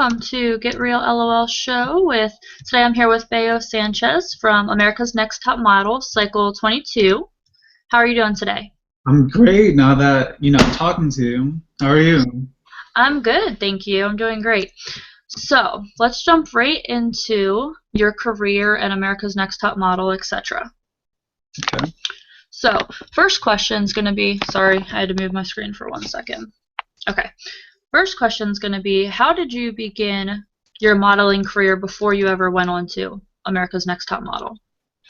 welcome to Get Real LOL show with, today I'm here with Bello Sanchez from America's Next Top Model, Cycle 22. How are you doing today? I'm great now that, I'm talking to you. How are you? I'm good, thank you. I'm doing great. So, let's jump right into your career and America's Next Top Model, etc. Okay. So, first question is going to be, sorry, I had to move my screen for 1 second. Okay. First question is going to be, how did you begin your modeling career before you ever went on to America's Next Top Model?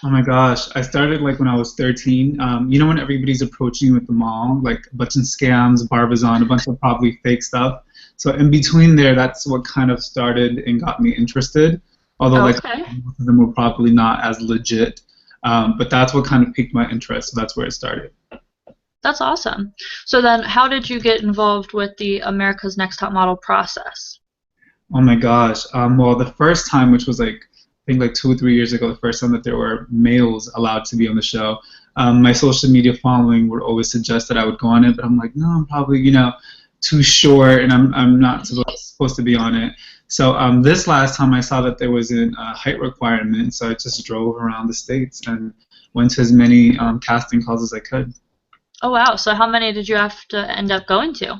Oh my gosh, I started like when I was 13. When everybody's approaching you at the mall, like a bunch of scams, Barbizon, a bunch of probably fake stuff. So in between there, that's what kind of started and got me interested. Although most of them were probably not as legit. But that's what kind of piqued my interest. So that's where it started. That's awesome. So then how did you get involved with the America's Next Top Model process? Oh my gosh. Well, the first time, which was I think like 2 or 3 years ago, the first time that there were males allowed to be on the show, my social media following would always suggest that I would go on it, but I'm like, no, I'm probably, too short and I'm not supposed to be on it. So this last time I saw that there was a height requirement, so I just drove around the States and went to as many casting calls as I could. Oh wow, so how many did you have to end up going to?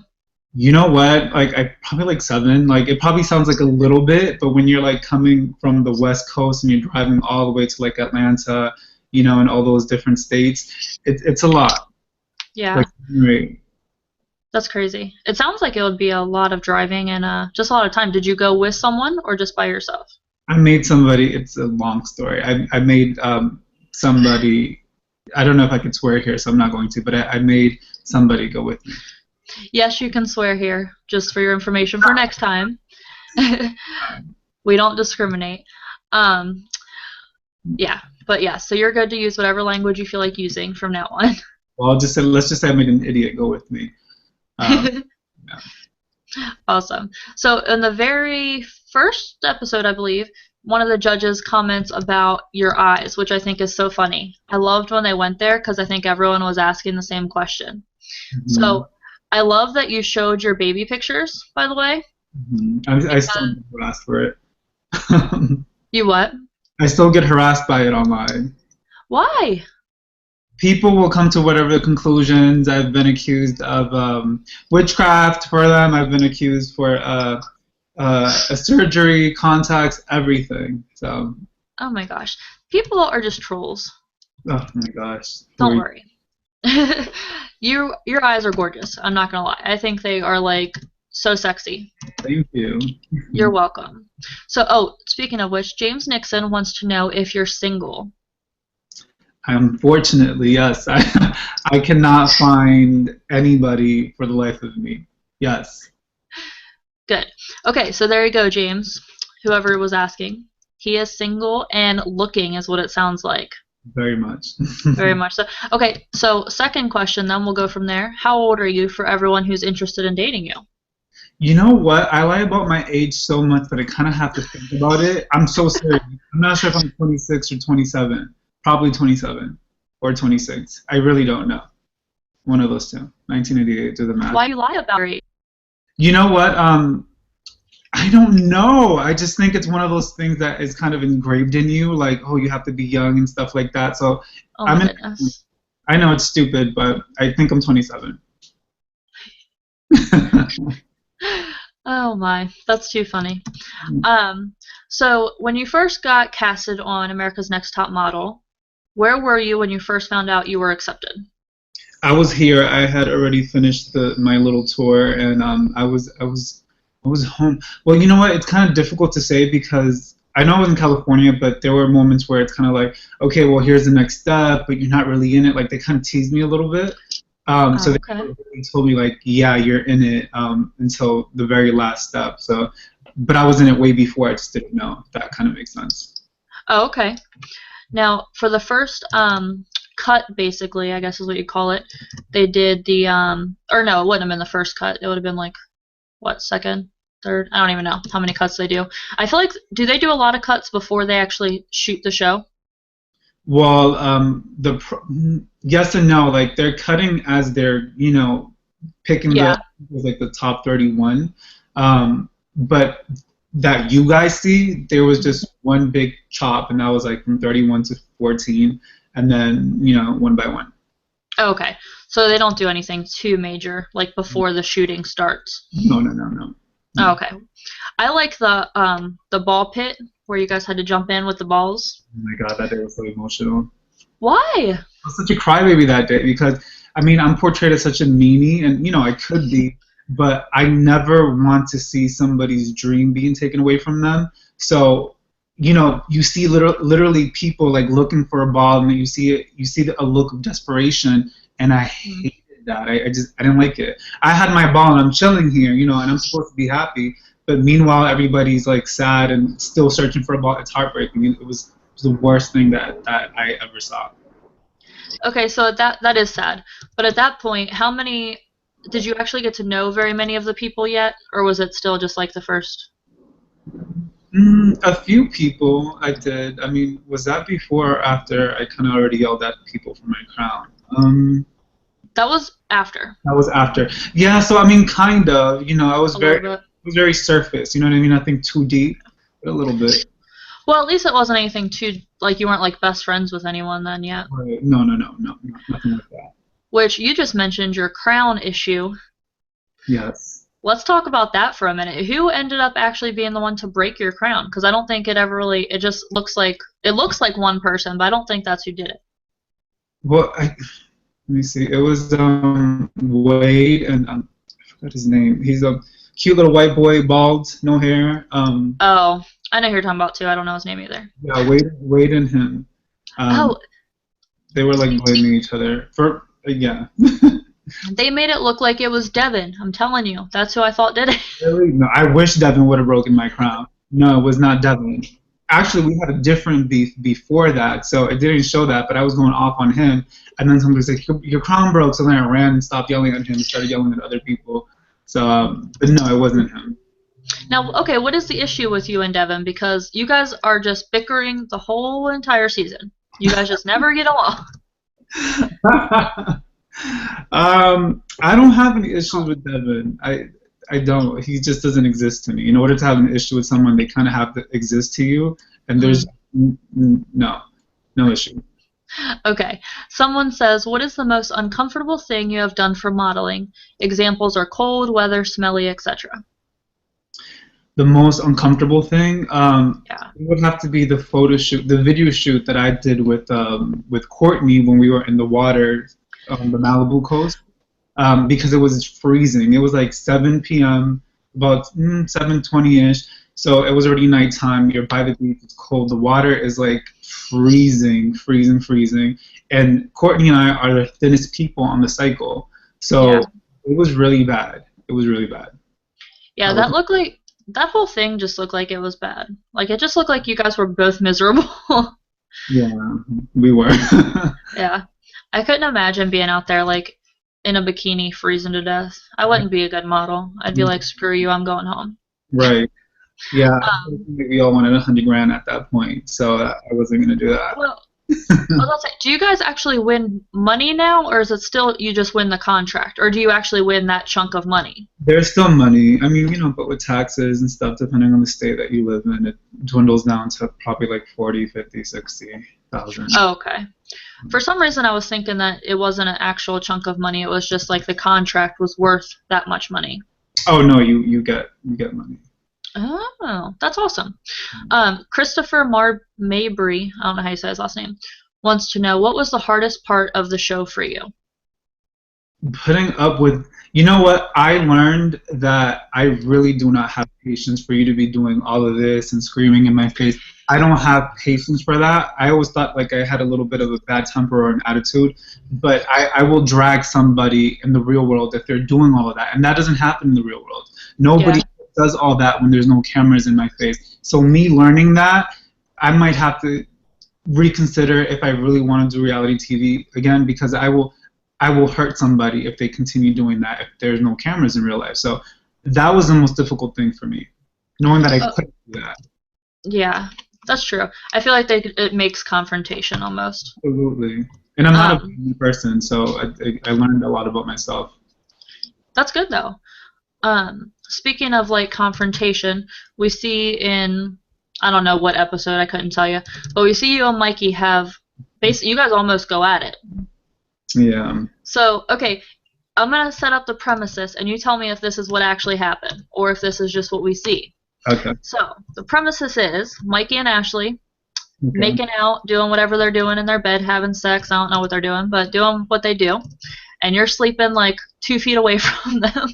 You know what, I probably like 7. Like it probably sounds like a little bit, but when you're like coming from the West Coast and you're driving all the way to like Atlanta, and all those different states, it's a lot. Yeah. Like, right. That's crazy. It sounds like it would be a lot of driving and just a lot of time. Did you go with someone or just by yourself? I made somebody, it's a long story. I made somebody, I don't know if I could swear here, so I'm not going to, but I made somebody go with me. Yes, you can swear here, just for your information for next time. We don't discriminate. Yeah, but yeah, so you're good to use whatever language you feel like using from now on. Well, let's just say I made an idiot go with me. Yeah. Awesome. So in the very first episode, I believe, one of the judges comments about your eyes, which I think is so funny. I loved when they went there because I think everyone was asking the same question. Mm-hmm. So I love that you showed your baby pictures, by the way. Mm-hmm. I still get harassed for it. You what? I still get harassed by it online. Why? People will come to whatever conclusions. I've been accused of witchcraft for them. I've been accused for a surgery, contacts, everything. So. Oh my gosh, people are just trolls. Oh my gosh. Don't worry. Your eyes are gorgeous. I'm not gonna lie. I think they are like so sexy. Thank you. You're welcome. So, speaking of which, James Nixon wants to know if you're single. Unfortunately, yes. I cannot find anybody for the life of me. Yes. Good. Okay, so there you go, James. Whoever was asking. He is single and looking is what it sounds like. Very much. Very much so. Okay, so second question, then we'll go from there. How old are you for everyone who's interested in dating you? You know what? I lie about my age so much that I kind of have to think about it. I'm so serious. I'm not sure if I'm 26 or 27. Probably 27 or 26. I really don't know. One of those two. 1988, do the math. Why do you lie about your age? You know what? I don't know. I just think it's one of those things that is kind of engraved in you, like, oh, you have to be young and stuff like that. So I know it's stupid, but I think I'm 27. Oh my, that's too funny. So when you first got casted on America's Next Top Model, where were you when you first found out you were accepted? I was here. I had already finished my little tour, and I was home. Well, you know what? It's kind of difficult to say because I know I was in California, but there were moments where it's kind of like, okay, well, here's the next step, but you're not really in it. Like they kind of teased me a little bit. So they told me like, yeah, you're in it until the very last step. So, but I was in it way before. I just didn't know. If that kind of makes sense. Oh, okay. Now, for the first cut, basically, I guess is what you call it, they did the, or no, it wouldn't have been the first cut. It would have been like, what, second, third? I don't even know how many cuts they do. I feel like, do they do a lot of cuts before they actually shoot the show? Well, yes and no. Like they're cutting as they're, picking the top 31. But that you guys see, there was just one big chop, and that was like from 31 to 14, and then one by one. Oh, okay, so they don't do anything too major like before the shooting starts. No. Oh, okay, I like the ball pit where you guys had to jump in with the balls. Oh my god, that day was so emotional. Why? I was such a crybaby that day because I'm portrayed as such a meanie, and I could be, but I never want to see somebody's dream being taken away from them. So, you see literally people like looking for a ball, and you see a look of desperation, and I hated that. I didn't like it. I had my ball, and I'm chilling here, and I'm supposed to be happy, but meanwhile everybody's like sad and still searching for a ball. It's heartbreaking. It was the worst thing that I ever saw. Okay, so that is sad. But at that point, how many did you actually get to know very many of the people yet, or was it still just like the first? A few people I did. Was that before or after I kind of already yelled at people for my crown? That was after. That was after. Yeah, so kind of. I was very surface. You know what I mean? Nothing too deep, but a little bit. Well, at least it wasn't anything too like you weren't like best friends with anyone then yet. Right. No, nothing like that. Which you just mentioned your crown issue. Yes. Let's talk about that for a minute. Who ended up actually being the one to break your crown? Because I don't think it ever really. It just looks like one person, but I don't think that's who did it. Well, let me see. It was Wade, and I forgot his name. He's a cute little white boy, bald, no hair. Oh, I know who you're talking about too. I don't know his name either. Yeah, Wade and him. They were like blaming each other for yeah. They made it look like it was Devin. I'm telling you, that's who I thought did it. Really? No, I wish Devin would have broken my crown. No, it was not Devin. Actually, we had a different beef before that, so it didn't show that, but I was going off on him, and then somebody was like, your crown broke, so then I ran and stopped yelling at him and started yelling at other people. So, but no, it wasn't him. Now, okay, what is the issue with you and Devin? Because you guys are just bickering the whole entire season. You guys just never get along. I don't have any issues with Devin. I don't. He just doesn't exist to me. In order to have an issue with someone, they kind of have to exist to you, and there's no issue. Okay. Someone says, what is the most uncomfortable thing you have done for modeling? Examples are cold, weather, smelly, etc. The most uncomfortable thing Yeah. it would have to be the photo shoot, the video shoot that I did with Courtney when we were in the water on the Malibu coast, because it was freezing. It was like 7 p.m., about 7:20ish. So it was already nighttime. You're by the beach. It's cold. The water is like freezing. And Courtney and I are the thinnest people on the cycle. So Yeah. it was really bad. Yeah, that whole thing just looked like it was bad. Like, it just looked like you guys were both miserable. Yeah, we were. Yeah. I couldn't imagine being out there, like, in a bikini freezing to death. I wouldn't be a good model. I'd be like, screw you, I'm going home. Right. Yeah, I think we all wanted $100,000 at that point, so I wasn't going to do that. Well, I was about to say, do you guys actually win money now, or is it still you just win the contract, or do you actually win that chunk of money? There's still money. But with taxes and stuff, depending on the state that you live in, it dwindles down to probably like 40, 50, 60,000. Oh, okay. For some reason, I was thinking that it wasn't an actual chunk of money. It was just like the contract was worth that much money. Oh no, you get money. Oh, that's awesome. Christopher Mabry, I don't know how you say his last name, wants to know, what was the hardest part of the show for you? Putting up with, what? I learned that I really do not have patience for you to be doing all of this and screaming in my face. I don't have patience for that. I always thought like I had a little bit of a bad temper or an attitude, but I will drag somebody in the real world if they're doing all of that, and that doesn't happen in the real world. Nobody does all that when there's no cameras in my face. So me learning that, I might have to reconsider if I really want to do reality TV again, because I will hurt somebody if they continue doing that if there's no cameras in real life. So that was the most difficult thing for me, knowing that I couldn't do that. Yeah, that's true. I feel like it makes confrontation almost. Absolutely. And I'm not a bad person, so I learned a lot about myself. That's good though. Speaking of like confrontation, we see in I don't know what episode, I couldn't tell you, but we see you and Mikey have basically you guys almost go at it. Yeah. So okay, I'm gonna set up the premises, and you tell me if this is what actually happened or if this is just what we see. Okay. So the premises is Mikey and Ashley Okay. making out, doing whatever they're doing in their bed, having sex. I don't know what they're doing, but doing what they do. And you're sleeping like 2 feet away from them.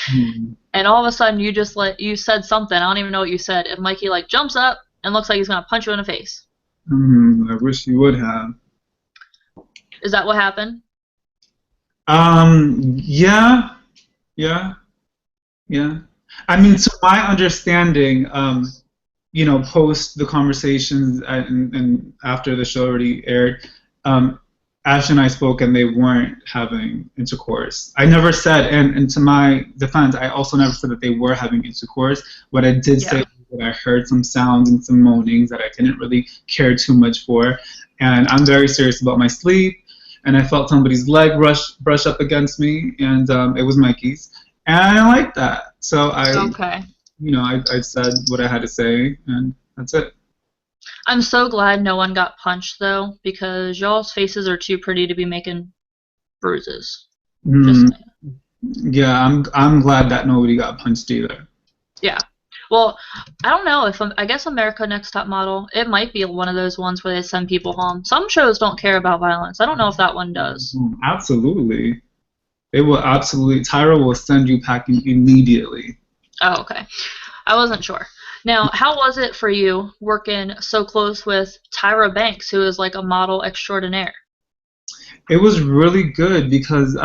Hmm. And all of a sudden, you said something. I don't even know what you said. And Mikey like jumps up and looks like he's gonna punch you in the face. I wish you would have. Is that what happened? Yeah, yeah, yeah. I mean, to my understanding, post the conversations and after the show already aired, Ash and I spoke and they weren't having intercourse. I never said, and to my defense, I also never said that they were having intercourse. What I did say Yeah. was that I heard some sounds and some moanings that I didn't really care too much for, and I'm very serious about my sleep. And I felt somebody's leg brush up against me, and it was Mikey's, and I liked that. So Okay. I said what I had to say, and that's it. I'm so glad no one got punched though, because y'all's faces are too pretty to be making bruises. Just Mm, saying. yeah, I'm glad that nobody got punched either. Yeah. Well, I don't know if I guess America Next Top Model, it might be one of those ones where they send people home. Some shows don't care about violence. I don't know if that one does. Absolutely, they will absolutely. Tyra will send you packing immediately. Oh, okay. I wasn't sure. Now, how was it for you working so close with Tyra Banks, who is like a model extraordinaire? It was really good because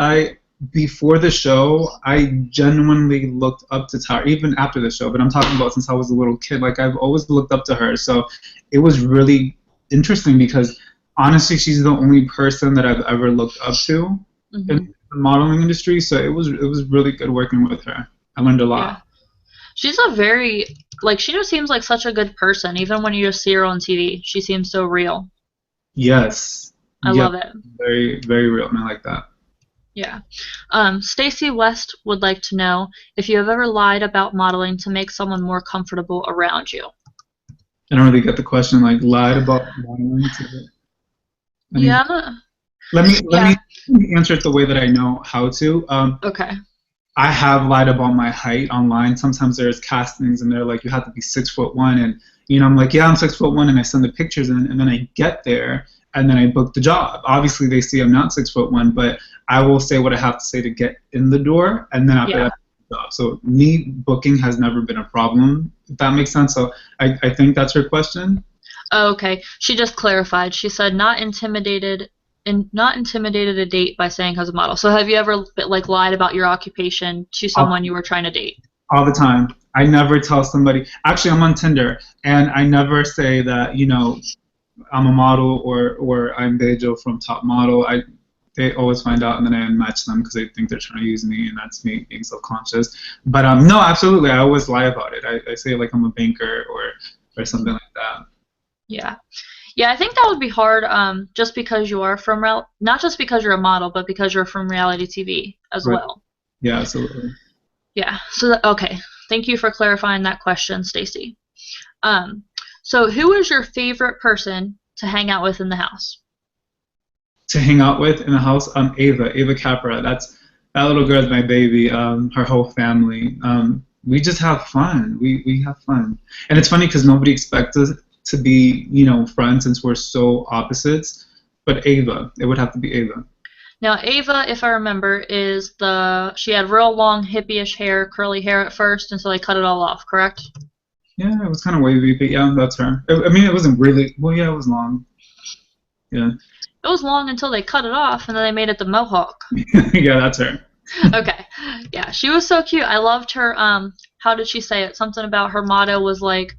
before the show, I genuinely looked up to Tyra, even after the show, but I'm talking about since I was a little kid. Like, I've always looked up to her. So it was really interesting because honestly, she's the only person that I've ever looked up to Hmm. in the modeling industry. So it was really good working with her. I learned a Yeah. lot. She's a very, like, she just seems like such a good person. Even when you just see her on TV, she seems so real. Yes. I Yeah, love it. very, very real, and I like that. Yeah. Stacy West would like to know if you have ever lied about modeling to make someone more comfortable around you. I don't really get the question, like, lied about modeling to any. Yeah. Let me let Yeah. me let me answer it the way that I know how to. Okay. I have lied about my height online. Sometimes there's castings and they're like, you have to be 6'1", and I'm like, yeah, I'm 6'1", and I send the pictures in, and then I get there and then I book the job. Obviously, they see I'm not 6'1", but I will say what I have to say to get in the door, and then after Yeah. that, the job. So me booking has never been a problem. If that makes sense. So I think that's her question. Oh, okay. She just clarified. She said not intimidated a date by saying as a model. So have you ever like lied about your occupation to someone you were trying to date? All the time. I never tell somebody. Actually, I'm on Tinder, and I never say that I'm a model or I'm Bejo from Top Model. They always find out, and then I unmatch them because they think they're trying to use me, and that's me being self-conscious. But no, absolutely, I always lie about it. I say like I'm a banker or something like that. Yeah. Yeah, I think that would be hard just because you are from not just because you're a model, but because you're from reality TV as Right. well. Yeah, absolutely. Yeah. So okay. Thank you for clarifying that question, Stacy. Um, so who is your favorite person to hang out with in the house? To hang out with in the house, Ava Capra. That little girl's my baby. Her whole family. We just have fun. We have fun, and it's funny because nobody expects us to be friends since we're so opposites. But Ava, it would have to be Ava. Now, Ava, if I remember, she had real long hippie-ish hair, curly hair at first until they cut it all off, correct? Yeah, it was kind of wavy, but yeah, that's her. I mean, it wasn't really. Well, yeah, it was long. Yeah, It was long until they cut it off and then they made it the mohawk. yeah, that's her. Okay. Yeah, she was so cute. I loved her how did she say it? Something about her motto was like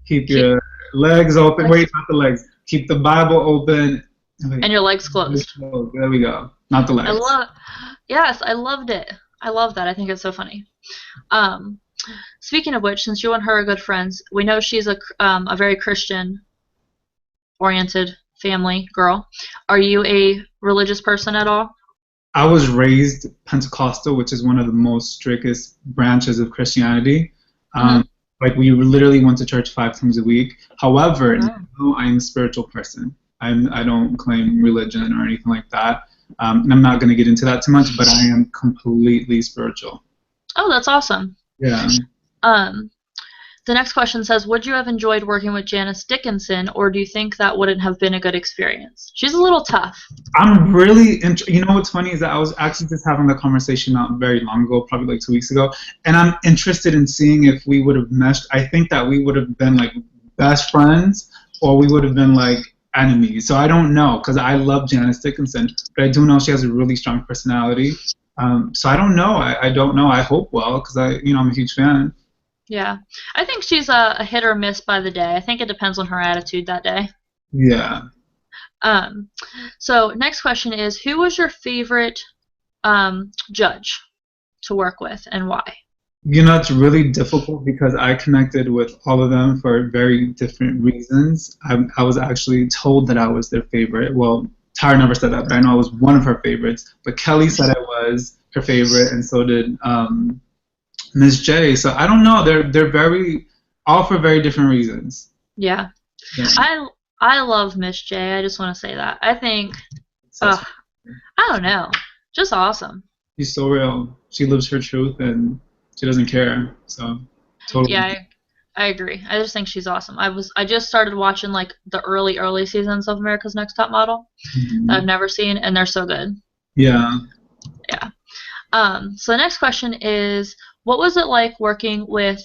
Keep keep your legs open. legs Wait, not the legs. Keep the Bible open. Wait, and your legs closed. there we go. Not the I legs. love Yes, I loved it. I love that. I think it's so funny. Um Speaking of which, since you and her are good friends, we know she's a very Christian oriented family girl. Are you a religious person at all? I was raised Pentecostal, which is one of the most strictest branches of Christianity. Hmm. Like we literally went to church 5 times a week. However, Wow. now I'm a spiritual person. I don't claim religion or anything like that. And I'm not going to get into that too much, but I am completely spiritual. Oh, that's awesome. Yeah. Um, the next question says, would you have enjoyed working with Janice Dickinson, or do you think that wouldn't have been a good experience? She's a little tough. I'm really, you know what's funny is that I was actually just having the conversation not very long ago, probably like 2 weeks ago, and I'm interested in seeing if we would have meshed. I think that we would have been like best friends, or we would have been like enemies. So I don't know, because I love Janice Dickinson, but I do know she has a really strong personality. So I don't know. I don't know. I hope well, because I'm a huge fan. Yeah. I think she's a hit or miss by the day. I think it depends on her attitude that day. Yeah. Um, so next question is, who was your favorite judge to work with and why? It's really difficult because I connected with all of them for very different reasons. I was actually told that I was their favorite. Well, Tara never said that, but I know I was one of her favorites. But Kelly said I was her favorite, and so did Ms. J. So I don't know. They're very all for very different reasons. Yeah. Yeah. I love Miss J. I just want to say that. I think, So I don't know, just awesome. she's so real. She lives her truth, and she doesn't care. So totally. Yeah, I agree. I just think she's awesome. I just started watching like the early seasons of America's Next Top Model that I've never seen, and they're so good. Yeah. Yeah. So the next question is, what was it like working with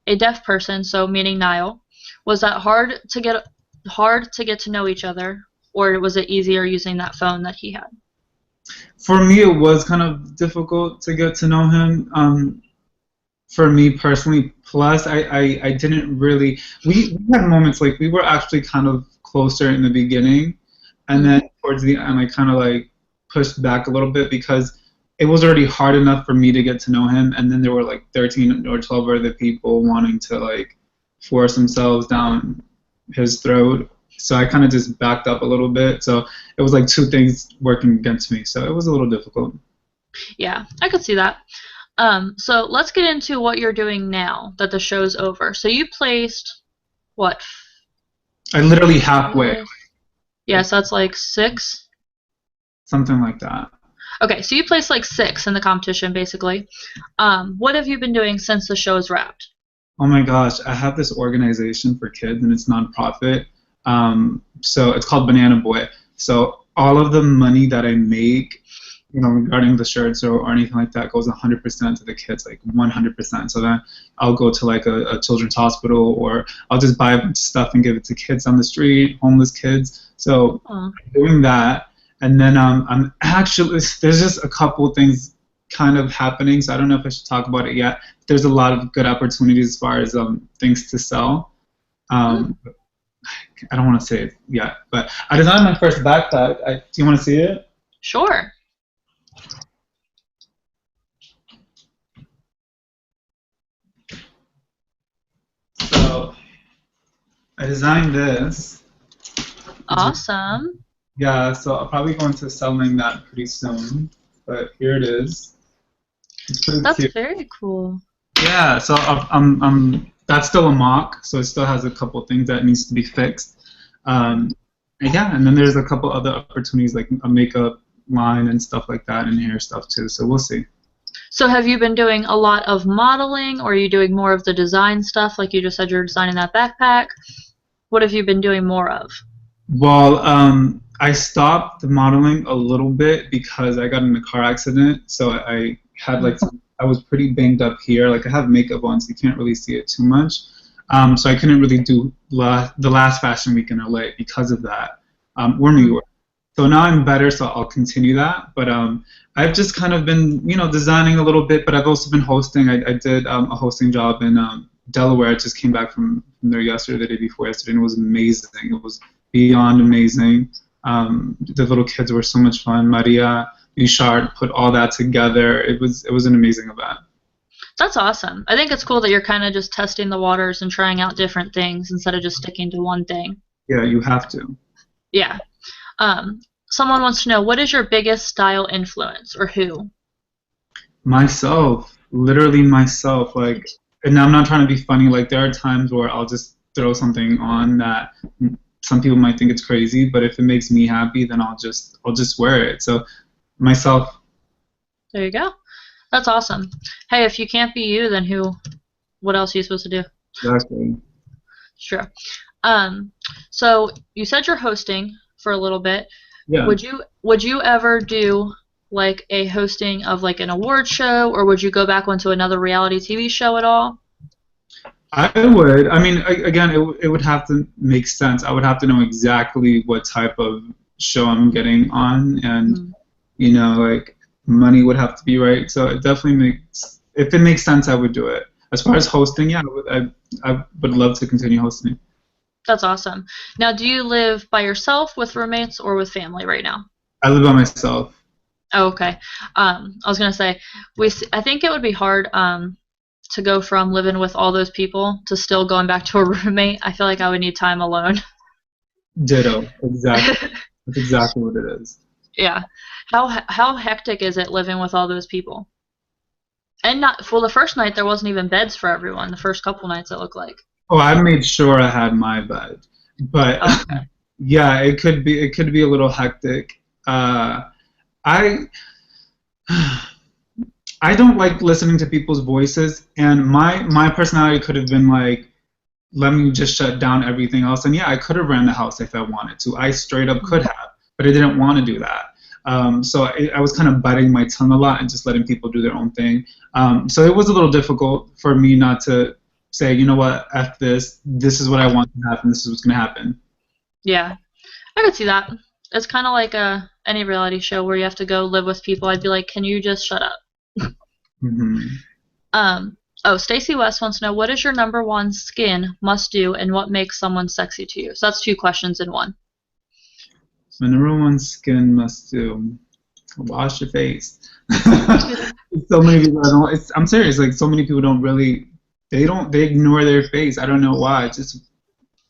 a deaf person, so meaning Niall? Was that hard to get to know each other, or was it easier using that phone that he had? For me, it was kind of difficult to get to know him. For me personally, plus I didn't really. We had moments like we were actually kind of closer in the beginning, and then towards the end, I kind of like pushed back a little bit because it was already hard enough for me to get to know him, and then there were like 13 or 12 other people wanting to like force themselves down his throat. So I kind of just backed up a little bit. So it was like two things working against me. So it was a little difficult. Yeah, I could see that. So let's get into what you're doing now that the show's over. So you placed what? I literally halfway, Yeah, so that's like 6. something like that. Okay, so you placed like 6 in the competition, basically. What have you been doing since the show's wrapped? Oh my gosh, I have this organization for kids and it's nonprofit. So it's called Banana Boy. So all of the money that I make, regarding the shirts or anything like that goes 100% to the kids, like 100%. So then I'll go to like a children's hospital, or I'll just buy a bunch of stuff and give it to kids on the street, homeless kids. So I'm doing that. And then I'm actually, there's just a couple things kind of happening, so I don't know if I should talk about it yet. There's a lot of good opportunities as far as things to sell. I don't want to say it yet, but I designed my first backpack. Do you want to see it? Sure. So I designed this. Awesome. Yeah, so I'll probably go into selling that pretty soon, but here it is. It's pretty That's cute. very cool. Yeah, so that's still a mock, so it still has a couple things that needs to be fixed. Yeah, and then there's a couple other opportunities like a makeup line and stuff like that, and hair stuff too. So we'll see. So have you been doing a lot of modeling, or are you doing more of the design stuff, like you just said you're designing that backpack? What have you been doing more of? Well, I stopped the modeling a little bit because I got in a car accident, so I had like I was pretty banged up here. Like I have makeup on, so you can't really see it too much. So I couldn't really do the last fashion week in LA because of that, or New York. So now I'm better, so I'll continue that. But I've just kind of been, designing a little bit, but I've also been hosting. I did a hosting job in Delaware. I just came back from there yesterday, the day before yesterday, and it was amazing. It was beyond amazing. The little kids were so much fun. Maria Richard put all that together. It was an amazing event. That's awesome. I think it's cool that you're kind of just testing the waters and trying out different things instead of just sticking to one thing. Yeah, you have to. Yeah. someone wants to know, what is your biggest style influence, or who? Myself, literally myself. Like, and I'm not trying to be funny. Like, there are times where I'll just throw something on that some people might think it's crazy, but if it makes me happy, then I'll just wear it. So, myself. There you go. That's awesome. Hey, if you can't be you, then who? What else are you supposed to do? Exactly. Sure. Um, so you said you're hosting for a little bit. Yeah. Would you ever do like a hosting of like an award show, or would you go back onto another reality TV show at all? I would. I mean, again, it would have to make sense. I would have to know exactly what type of show I'm getting on, and Mm. like money would have to be right. So it definitely makes. If it makes sense, I would do it. As far as hosting, yeah, I would love to continue hosting. That's awesome. Now, do you live by yourself, with roommates, or with family right now? I live by myself. Oh, okay. I was gonna say I think it would be hard to go from living with all those people to still going back to a roommate. I feel like I would need time alone. Ditto. Exactly. That's exactly what it is. Yeah. How hectic is it living with all those people? And not well, the first night there wasn't even beds for everyone. The first couple nights it looked like. Oh, I made sure I had my bed, but Okay. yeah, it could be a little hectic. I I don't like listening to people's voices, and my personality could have been like, let me just shut down everything else. And yeah, I could have ran the house if I wanted to. I straight up could have, but I didn't want to do that. So I was kind of biting my tongue a lot and just letting people do their own thing. So it was a little difficult for me not to say, you know what, F this. This is what I want to happen. This is what's going to happen. Yeah. I could see that. It's kind of like any reality show where you have to go live with people. I'd be like, can you just shut up? Hmm. Oh, Stacy West wants to know, what is your number one skin must do and what makes someone sexy to you? So that's two questions in one. My number one skin must do, wash your face. So many people don't. I'm serious. Like so many people don't really. They ignore their face. I don't know why. Just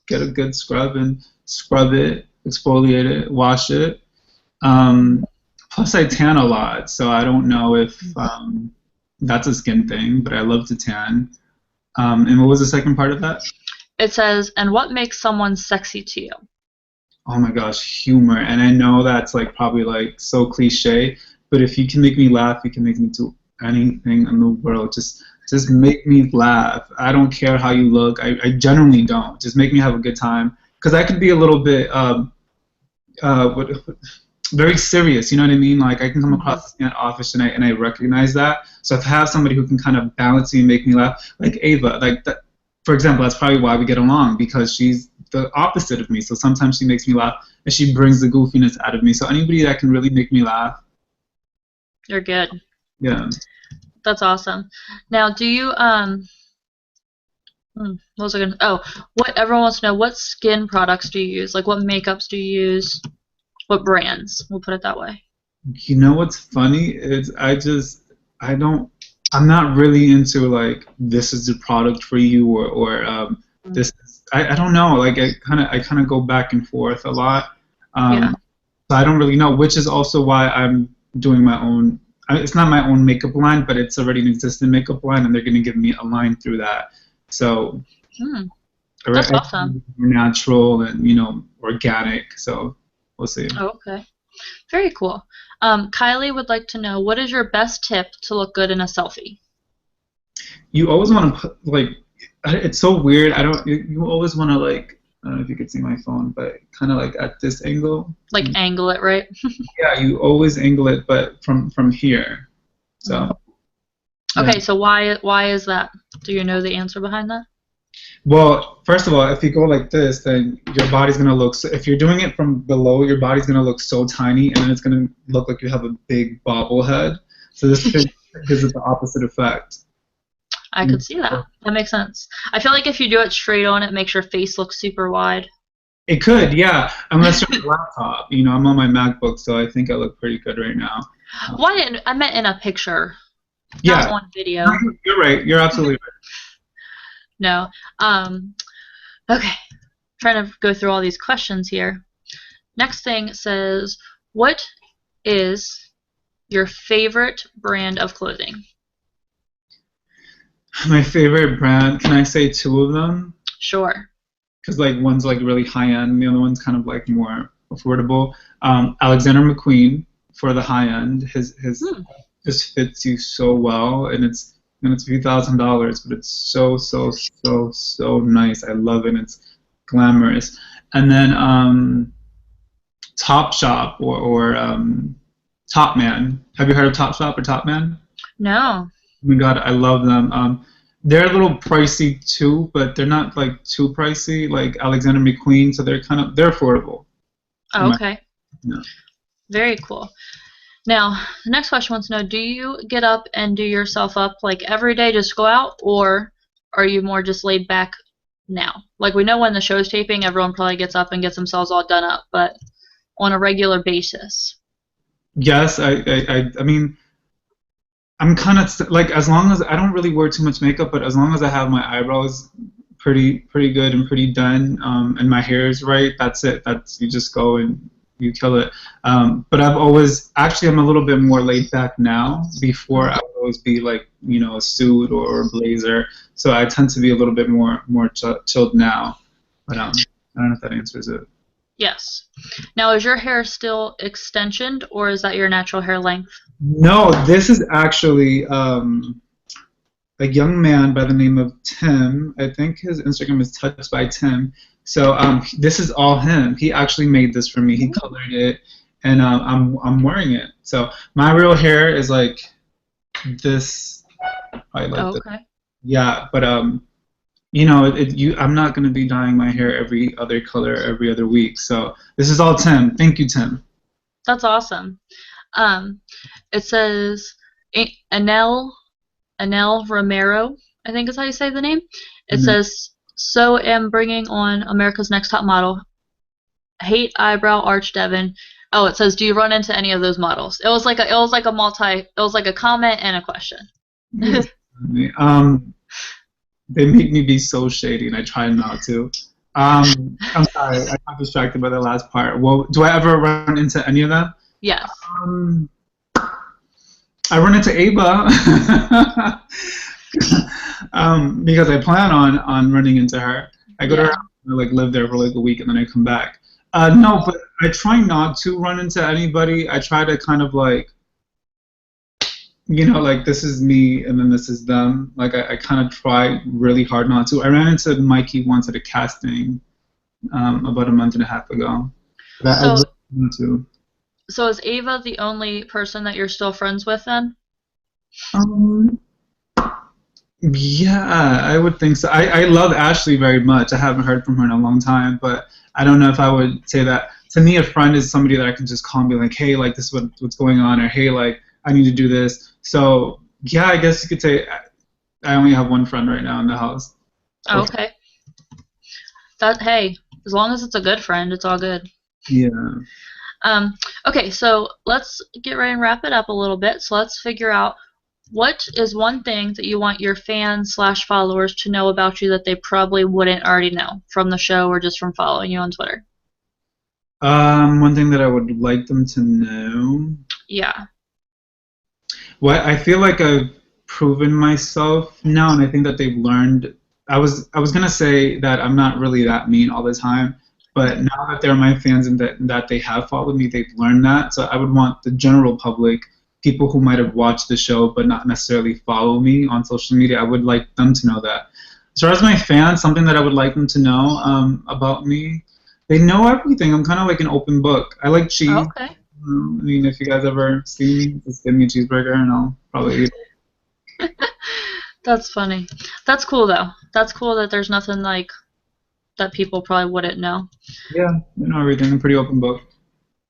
get a good scrub and scrub it, exfoliate it, wash it. Um, Plus, I tan a lot, so I don't know if that's a skin thing, but I love to tan. And what was the second part of that? It says, and what makes someone sexy to you? Oh my gosh, humor. And I know that's like probably like so cliche, but if you can make me laugh, you can make me do anything in the world. Just make me laugh. I don't care how you look. I genuinely don't. Just make me have a good time. Because I could be a little bit what, very serious. You know what I mean? Like I can come Mhm. across as office and I recognize that. So if I have somebody who can kind of balance me and make me laugh, like Ava, like that, for example, that's probably why we get along because she's the opposite of me. So sometimes she makes me laugh and she brings the goofiness out of me. So anybody that can really make me laugh, You're good. yeah. That's awesome. Now, do you what was I gonna? Oh, what everyone wants to know, what skin products do you use? Like, what makeups do you use? What brands? We'll put it that way. You know what's funny is I don't I'm not really into like this is the product for you or Mm. this is, I don't know like I kind of go back and forth a lot. Yeah. So I don't really know, which is also why I'm doing my own. It's not my own makeup line, but it's already an existing makeup line, and they're going to give me a line through that. So Hmm. That's I awesome. natural and organic. So we'll see. Oh, okay. Very cool. Kylie would like to know, what is your best tip to look good in a selfie? You always want to put like it's so weird. I don't. You always want to like. I don't know if you could see my phone, but kind of like at this angle. Like angle it, right? Yeah, you always angle it, but from here. Mhm. So yeah. Okay, so why is that? Do you know the answer behind that? Well, first of all, if you go like this, then your body's gonna look. So if you're doing it from below, your body's gonna look so tiny, and then it's gonna look like you have a big bobblehead. So this gives it the opposite effect. I could see that. That makes sense. I feel like if you do it straight on, it makes your face look super wide. It could, yeah. Unless you're on a laptop. I'm on my MacBook, so I think I look pretty good right now. Why didn't I meant in a picture, not Yeah, on video. you're right. You're absolutely right. No. Um, okay. Trying to go through all these questions here. Next thing says, What is your favorite brand of clothing? My favorite brand, can I say two of them? Sure. Because like one's like really high end, the other one's kind of like more affordable. Alexander McQueen for the high end. His Hmm. just fits you so well, and it's a few $1,000s, but it's so nice. I love it. It's glamorous. And then Topshop or Top Man. Have you heard of Topshop or Top Man? No. Oh my God, I love them. They're a little pricey too, but they're not like too pricey like Alexander McQueen, so they're affordable. Oh, okay. Yeah. Very cool. Now, the next question wants to know, do you get up and do yourself up like every day, just go out, or are you more just laid back now? Like we know when the show's taping, everyone probably gets up and gets themselves all done up, but on a regular basis. Yes, I mean, I'm kind of like, as long as I don't really wear too much makeup, but as long as I have my eyebrows pretty good and pretty done, and my hair is right, that's it. That's you just go and you kill it. But I'm a little bit more laid back now. Before I would always be like, a suit or a blazer. So I tend to be a little bit more chilled now. But I don't know if that answers it. Yes. Now, is your hair still extensioned, or is that your natural hair length? No, this is actually a young man by the name of Tim. I think his Instagram is Touched by Tim. So this is all him. He actually made this for me. He colored it, and I'm wearing it. So my real hair is like this. I like this. Okay. Yeah, but I'm not gonna be dyeing my hair every other color every other week. So this is all Tim. Thank you, Tim. That's awesome. It says Anel Romero, I think is how you say the name. It says, so am bringing on America's Next Top Model. Hate eyebrow arch Devin. Oh, it says, do you run into any of those models? It was like a comment and a question. They make me be so shady, and I try not to. I'm sorry, I got distracted by the last part. Well, do I ever run into any of them? Yes. I run into Ava because I plan on running into her. I go to her house and like live there for like a week, and then I come back. No, but I try not to run into anybody. I try to kind of like, like this is me and then this is them. Like I kind of try really hard not to. I ran into Mikey once at a casting about a month and a half ago. So is Ava the only person that you're still friends with then? Yeah, I would think so. I love Ashley very much. I haven't heard from her in a long time, but I don't know if I would say that. To me, a friend is somebody that I can just call and be like, hey, like this is what's going on, or hey, like I need to do this. So yeah, I guess you could say I only have one friend right now in the house. Oh, okay. Hey, as long as it's a good friend, it's all good. Yeah. Okay, so let's get ready and wrap it up a little bit. So let's figure out, what is one thing that you want your fans/followers to know about you that they probably wouldn't already know from the show or just from following you on Twitter? One thing that I would like them to know. Yeah. Well, I feel like I've proven myself now, and I think that they've learned. I was gonna say that I'm not really that mean all the time, but now that they're my fans and that they have followed me, they've learned that. So I would want the general public, people who might have watched the show but not necessarily follow me on social media, I would like them to know that. As far as my fans, something that I would like them to know about me, they know everything. I'm kind of like an open book. I like cheese. Okay. I mean, if you guys ever see me, just give me a cheeseburger and I'll probably eat it. That's funny. That's cool, though. That's cool that there's nothing like that people probably wouldn't know. Yeah, I know everything. I'm a pretty open book.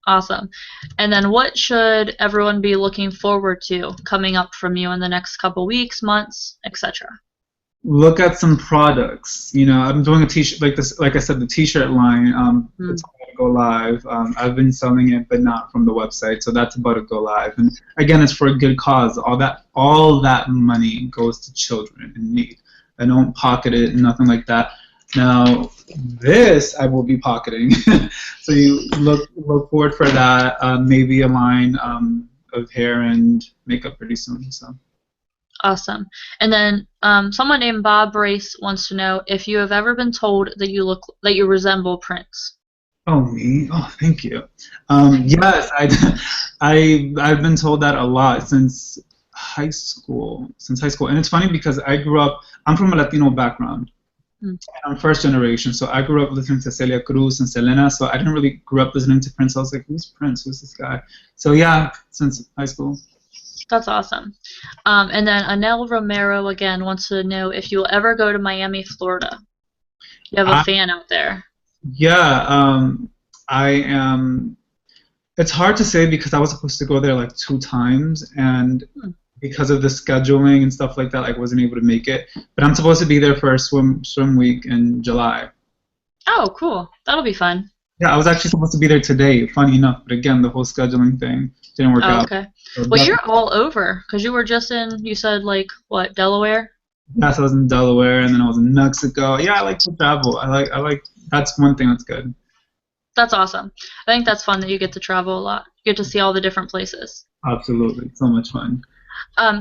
Awesome. And then what should everyone be looking forward to coming up from you in the next couple weeks, months, etc.? Look at some products. I'm doing a t-shirt like this. Like I said, the t-shirt line. It's about to go live. I've been selling it, but not from the website. So that's about to go live. And again, it's for a good cause. All that money goes to children in need. I don't pocket it, nothing like that. Now, this I will be pocketing. So you look forward for that. Maybe a line of hair and makeup pretty soon. So. Awesome. And then someone named Bob Brace wants to know if you have ever been told that you resemble Prince. Oh, me? Oh, thank you. Yes, I've been told that a lot since high school. And it's funny because I'm from a Latino background. I'm first generation, so I grew up listening to Celia Cruz and Selena, so I didn't really grow up listening to Prince. I was like, who's Prince? Who's this guy? So yeah, since high school. That's awesome. And then Anel Romero again wants to know if you'll ever go to Miami, Florida. You have a fan out there. Yeah, I am. It's hard to say because I was supposed to go there like 2 times, and because of the scheduling and stuff like that, I wasn't able to make it. But I'm supposed to be there for a swim week in July. Oh, cool. That'll be fun. Yeah, I was actually supposed to be there today, funny enough, but again, the whole scheduling thing didn't work out. Okay. So well, you're all over, because you were just in, you said, like, what, Delaware? Yes, I was in Delaware, and then I was in Mexico. Yeah, I like to travel. I like that's one thing that's good. That's awesome. I think that's fun that you get to travel a lot. You get to see all the different places. Absolutely. So much fun.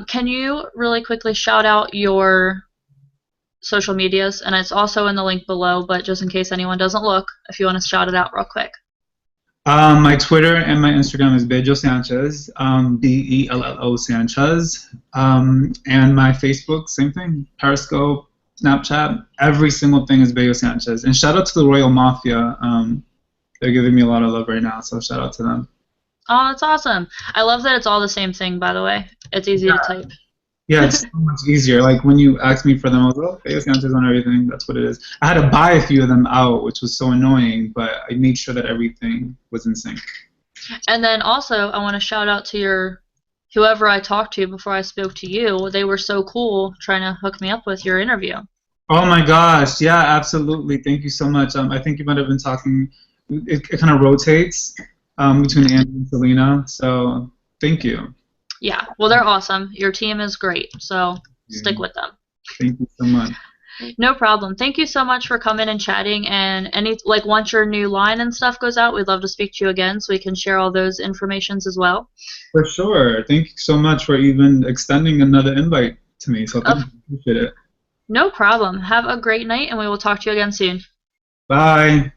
Can you really quickly shout out your social medias? And it's also in the link below, but just in case anyone doesn't look, if you want to shout it out real quick. My Twitter and my Instagram is Bello Sanchez, Bello Sanchez. And my Facebook, same thing. Periscope, Snapchat, every single thing is Bello Sanchez. And shout out to the Royal Mafia. They're giving me a lot of love right now, so shout out to them. Oh, that's awesome. I love that it's all the same thing, by the way. It's easy to type. Yeah, it's so much easier. Like when you asked me for them, I was like, oh, Bello Sanchez on everything. That's what it is. I had to buy a few of them out, which was so annoying, but I made sure that everything was in sync. And then also, I want to shout out to whoever I talked to before I spoke to you. They were so cool trying to hook me up with your interview. Oh my gosh, yeah, absolutely. Thank you so much. I think you might have been talking. It kind of rotates between Andy and Selena, so thank you. Yeah, well, they're awesome. Your team is great, so stick with them. Thank you so much. No problem. Thank you so much for coming and chatting. And once your new line and stuff goes out, we'd love to speak to you again so we can share all those informations as well. For sure. Thank you so much for even extending another invite to me. So thank you. Appreciate it. No problem. Have a great night, and we will talk to you again soon. Bye.